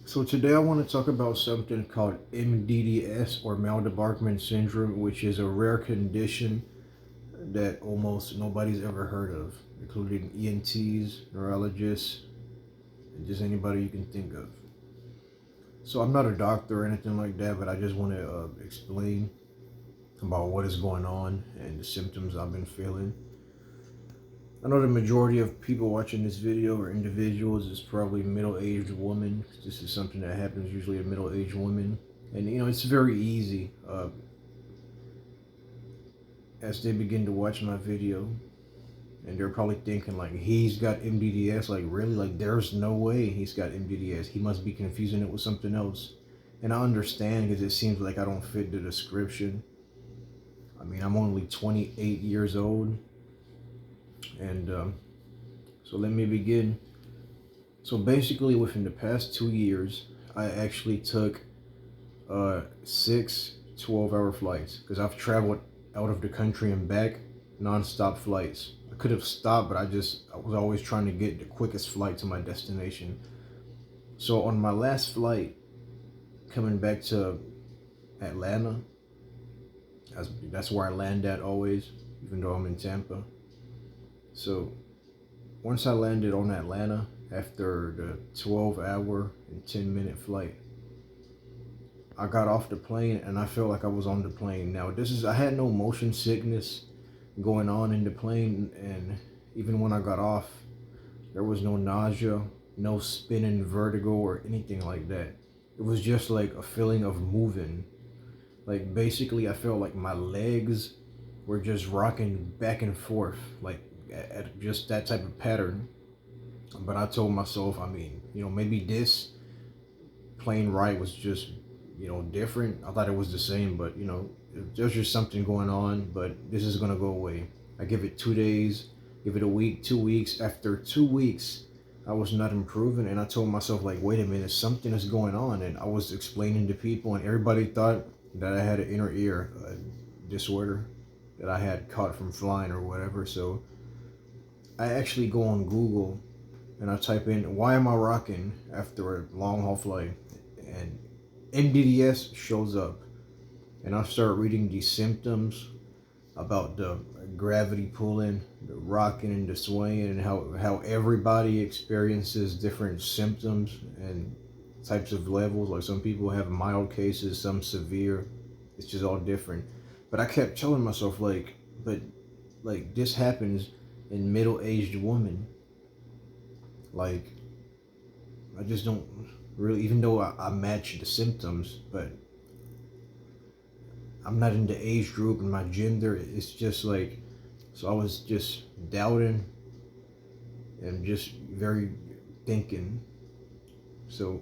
So today I want to talk about something called MDDS or male debarquement syndrome, which is a rare condition that almost nobody's ever heard of, including ENTs, neurologists, and just anybody you can think of. So I'm not a doctor or anything like that, but I just want to explain about what is going on and the symptoms I've been feeling. I know the majority of people watching this video are individuals. It's probably middle-aged women. This is something that happens usually to middle-aged women, and it's very easy as they begin to watch my video, and they're probably thinking like he's got MDDS. Like really, like there's no way he's got MDDS. He must be confusing it with something else. And I understand because it seems like I don't fit the description. I mean, I'm only 28 years old, and so let me begin. So basically, within the past 2 years, I actually took 6 12-hour flights because I've traveled out of the country and back non-stop flights. I could have stopped, but I was always trying to get the quickest flight to my destination. So on my last flight, coming back to Atlanta, that's where I land at always, even though I'm in Tampa. So once I landed on Atlanta, after the 12-hour and 10-minute flight, I got off the plane and I felt like I was on the plane. Now I had no motion sickness going on in the plane, and even when I got off, there was no nausea, no spinning vertigo or anything like that. It was just like a feeling of moving. Like basically I felt like my legs were just rocking back and forth, like at just that type of pattern. But I told myself, I mean, maybe this plane ride was just, different. I thought it was the same, but, there's just something going on, but this is going to go away. I give it 2 days, give it a week, 2 weeks. After 2 weeks, I was not improving. And I told myself, like, wait a minute, something is going on. And I was explaining to people, and everybody thought that I had an inner ear disorder that I had caught from flying or whatever. So I actually go on Google and I type in, why am I rocking after a long haul flight? And MDDS shows up. And I start reading these symptoms about the gravity pulling, the rocking and the swaying, and how everybody experiences different symptoms and types of levels. Like some people have mild cases, some severe. It's just all different. But I kept telling myself but this happens in middle-aged women. Like, I just don't really, even though I match the symptoms, but I'm not in the age group and my gender. It's just like, so I was just doubting and just very thinking. So,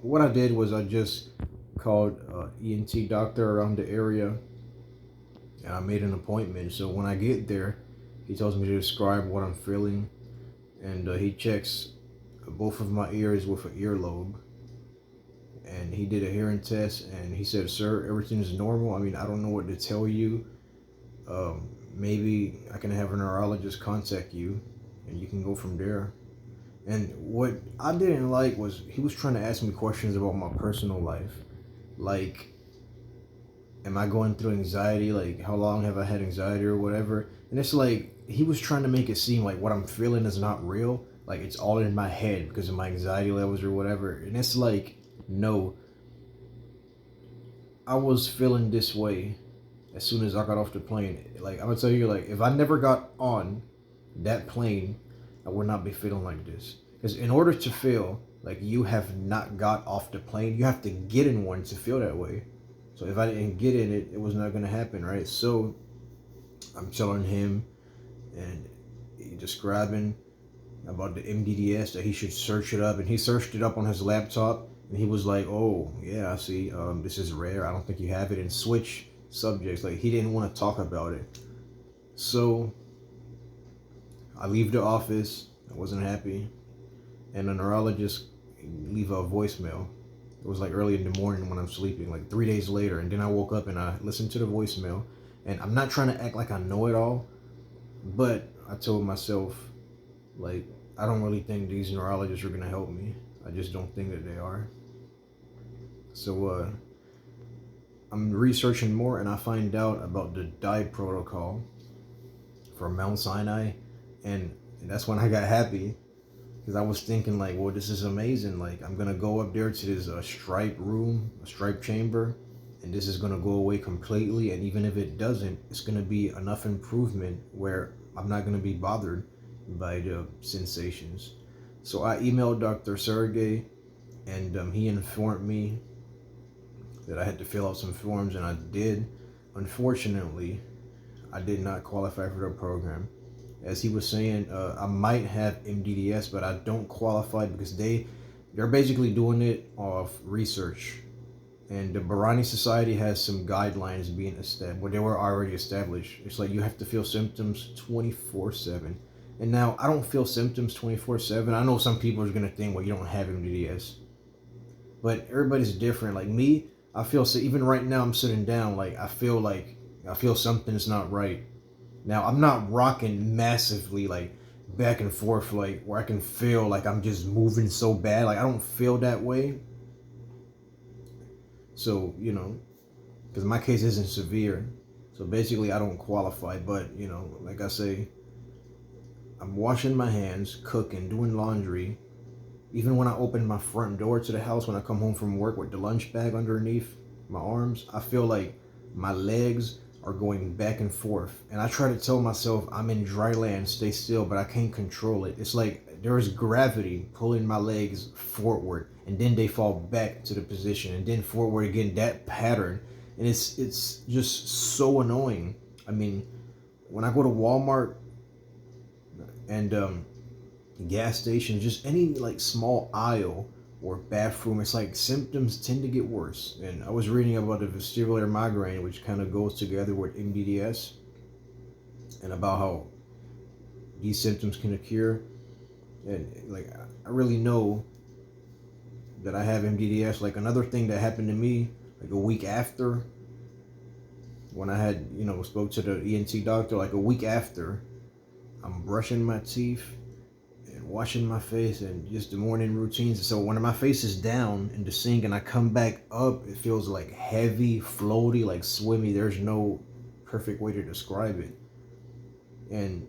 what I did was I just called ENT doctor around the area and I made an appointment. So when I get there, he tells me to describe what I'm feeling, and he checks both of my ears with an earlobe, and he did a hearing test, and he said, sir, everything is normal. I mean, I don't know what to tell you. Maybe I can have a neurologist contact you and you can go from there. And what I didn't like was he was trying to ask me questions about my personal life, like, am I going through anxiety? Like, how long have I had anxiety or whatever? And it's like, he was trying to make it seem like what I'm feeling is not real. Like, it's all in my head because of my anxiety levels or whatever. And it's like, no. I was feeling this way as soon as I got off the plane. Like, I'm going to tell you, like, if I never got on that plane, I would not be feeling like this. Because in order to feel like you have not got off the plane, you have to get in one to feel that way. So if I didn't get in it, it was not going to happen, right? So I'm telling him and he describing about the MDDS, that he should search it up. And he searched it up on his laptop. And he was like, oh, yeah, I see. This is rare. I don't think you have it. And switch subjects. Like, he didn't want to talk about it. So I leave the office. I wasn't happy. And the neurologist leave a voicemail. It was like early in the morning when I'm sleeping, like 3 days later. And then I woke up and I listened to the voicemail. And I'm not trying to act like I know it all, but I told myself, like, I don't really think these neurologists are going to help me. I just don't think that they are. So I'm researching more, and I find out about the dive protocol from Mount Sinai, and that's when I got happy because I was thinking like, well, this is amazing. Like I'm gonna go up there to this stripe room, a stripe chamber, and this is gonna go away completely. And even if it doesn't, it's gonna be enough improvement where I'm not gonna be bothered by the sensations. So I emailed Dr. Sergey, and he informed me that I had to fill out some forms, and I did. Unfortunately, I did not qualify for the program. As he was saying, I might have MDDS, but I don't qualify because they're basically doing it off research, and the Barani Society has some guidelines being established. Well, they were already established. It's like you have to feel symptoms 24/7. And now I don't feel symptoms 24/7. I know some people are gonna think, well, you don't have MDDS, but everybody's different. Like me, I feel so. Even right now, I'm sitting down. Like I feel something's not right. Now I'm not rocking massively like back and forth like where I can feel like I'm just moving so bad. Like I don't feel that way. So because my case isn't severe. So basically, I don't qualify. But like I say, I'm washing my hands, cooking, doing laundry. Even when I open my front door to the house, when I come home from work with the lunch bag underneath my arms, I feel like my legs are going back and forth. And I try to tell myself I'm in dry land, stay still, but I can't control it. It's like there is gravity pulling my legs forward, and then they fall back to the position, and then forward again, that pattern. And it's just so annoying. I mean, when I go to Walmart and gas station, just any like small aisle or bathroom, it's like symptoms tend to get worse. And I was reading about the vestibular migraine, which kind of goes together with MDDS, and about how these symptoms can occur. And like I really know that I have MDDS. Like another thing that happened to me like a week after, when I had spoke to the ENT doctor, like a week after, I'm brushing my teeth and washing my face and just the morning routines. So when my face is down in the sink and I come back up, it feels like heavy, floaty, like swimmy. There's no perfect way to describe it. And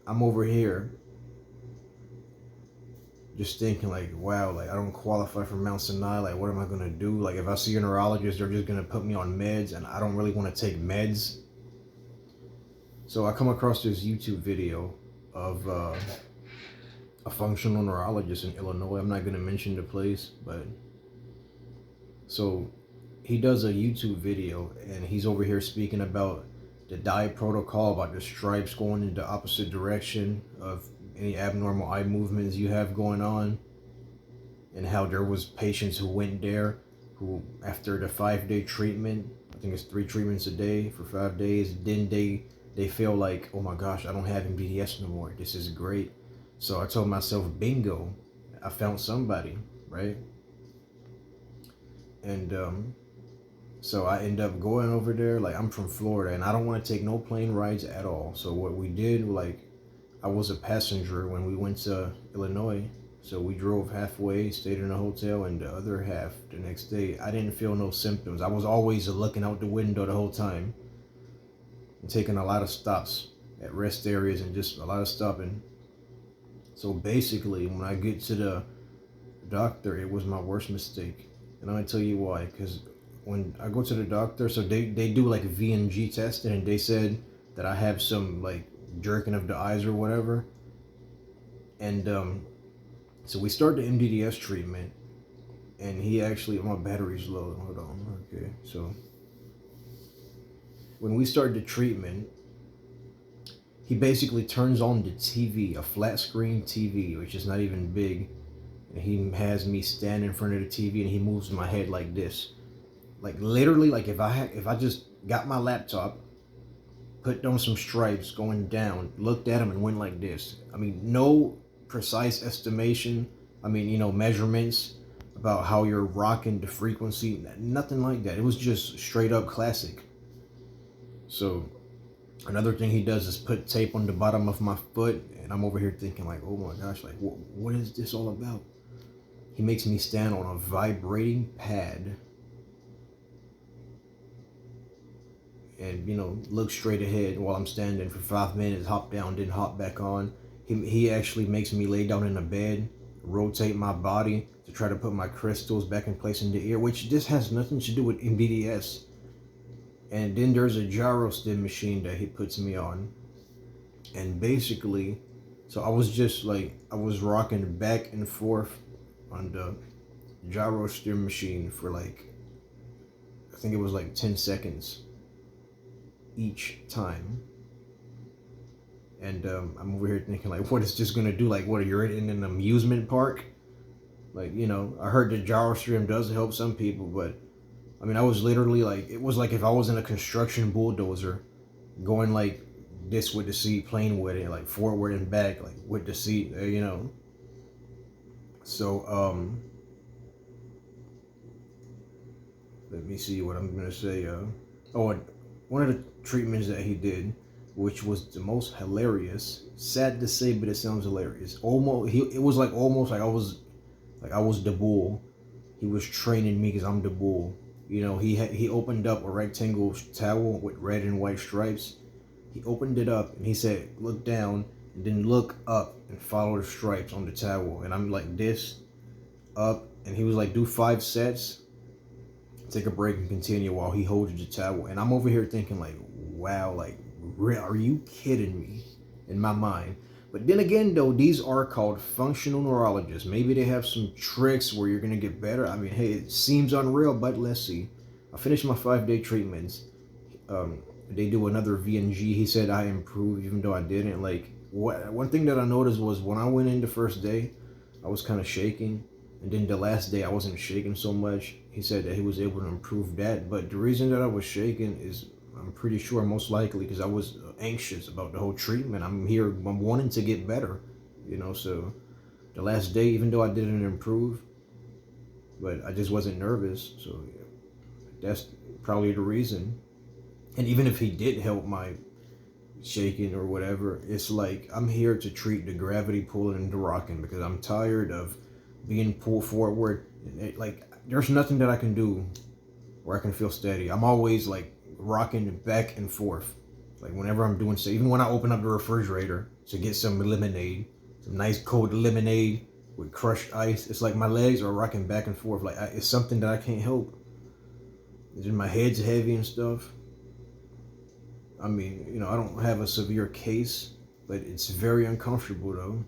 I'm over here just thinking like, wow, like I don't qualify for Mount Sinai. Like, what am I gonna do? Like, if I see a neurologist, they're just gonna put me on meds, and I don't really want to take meds. So I come across this YouTube video of a functional neurologist in Illinois. I'm not gonna mention the place, but so he does a YouTube video, and he's over here speaking about the diet protocol, about the stripes going in the opposite direction of any abnormal eye movements you have going on, and how there was patients who went there who, after the 5-day treatment, I think it's 3 treatments a day for 5 days, then they feel like, oh my gosh, I don't have MDDS no more. This is great. So I told myself, bingo, I found somebody, right? And so I end up going over there. Like, I'm from Florida, and I don't want to take no plane rides at all. So what we did, like, I was a passenger when we went to Illinois. So we drove halfway, stayed in a hotel, and the other half the next day. I didn't feel no symptoms. I was always looking out the window the whole time and taking a lot of stops at rest areas and just a lot of stopping. So basically, when I get to the doctor, it was my worst mistake. And I'm going to tell you why. Because when I go to the doctor, so they do like a VNG testing, and they said that I have some like jerking of the eyes or whatever. And so we start the MDDS treatment, and he actually, my battery's low. Hold on. Okay, so when we start the treatment, he basically turns on the TV, a flat screen TV, which is not even big. And he has me stand in front of the TV, and he moves my head like this. Like literally, like if I just got my laptop, put down some stripes going down, looked at him and went like this. I mean, no precise estimation. I mean, measurements about how you're rocking the frequency, nothing like that. It was just straight up classic. So another thing he does is put tape on the bottom of my foot, and I'm over here thinking like, oh my gosh, like what is this all about? He makes me stand on a vibrating pad and, look straight ahead while I'm standing for 5 minutes, hop down, then hop back on. He actually makes me lay down in a bed, rotate my body to try to put my crystals back in place in the ear, which this has nothing to do with MBDS. And then there's a gyro stim machine that he puts me on. And basically, so I was just like, I was rocking back and forth on the gyro stim machine for like, I think it was like 10 seconds each time. And I'm over here thinking, like, what is this gonna do? Like, what, you're in an amusement park? Like, I heard the gyro stream does help some people, but I mean, I was literally like, it was like if I was in a construction bulldozer going like this with the seat, playing with it, like forward and back, like with the seat, So, let me see what I'm gonna say. One of the treatments that he did, which was the most hilarious. Sad to say, but it sounds hilarious. It was like almost like I was the bull. He was training me because I'm the bull. He opened up a rectangle towel with red and white stripes. He opened it up and he said, "Look down and then look up and follow the stripes on the towel." And I'm like this, up, and he was like, "Do 5 sets. Take a break and continue," while he holds the towel. And I'm over here thinking like, wow, like, are you kidding me? In my mind. But then again, though, these are called functional neurologists. Maybe they have some tricks where you're going to get better. I mean, hey, it seems unreal, but let's see. I finished my 5-day treatments. They do another VNG. He said I improved, even though I didn't. Like, one thing that I noticed was when I went in the first day, I was kind of shaking. And then the last day, I wasn't shaking so much. He said that he was able to improve that. But the reason that I was shaking is, I'm pretty sure, most likely because I was anxious about the whole treatment. I'm wanting to get better, so the last day, even though I didn't improve, but I just wasn't nervous. So yeah, that's probably the reason. And even if he did help my shaking or whatever, it's like I'm here to treat the gravity pulling and the rocking because I'm tired of being pulled forward. Like, there's nothing that I can do where I can feel steady. I'm always like rocking back and forth. Like whenever I'm doing so, even when I open up the refrigerator to get some lemonade, some nice cold lemonade with crushed ice, it's like my legs are rocking back and forth. Like it's something that I can't help. It's just my head's heavy and stuff. I mean, I don't have a severe case, but it's very uncomfortable though.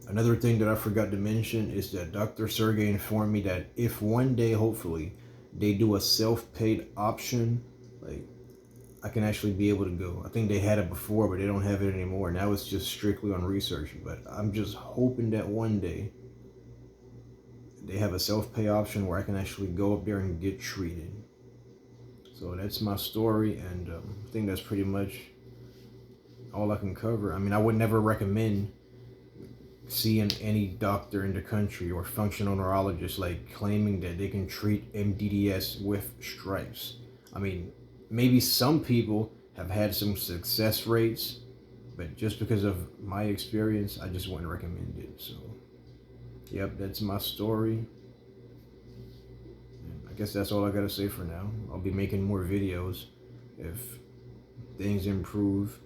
Another thing that I forgot to mention is that Dr. Sergey informed me that if one day, hopefully, they do a self-paid option, like, I can actually be able to go. I think they had it before, but they don't have it anymore. Now it's just strictly on research. But I'm just hoping that one day they have a self-pay option where I can actually go up there and get treated. So that's my story, and I think that's pretty much all I can cover. I mean, I would never recommend seeing any doctor in the country or functional neurologist like claiming that they can treat MDDS with stripes. I mean, maybe some people have had some success rates, but just because of my experience, I just wouldn't recommend it. So, yep, that's my story. I guess that's all I gotta say for now. I'll be making more videos if things improve.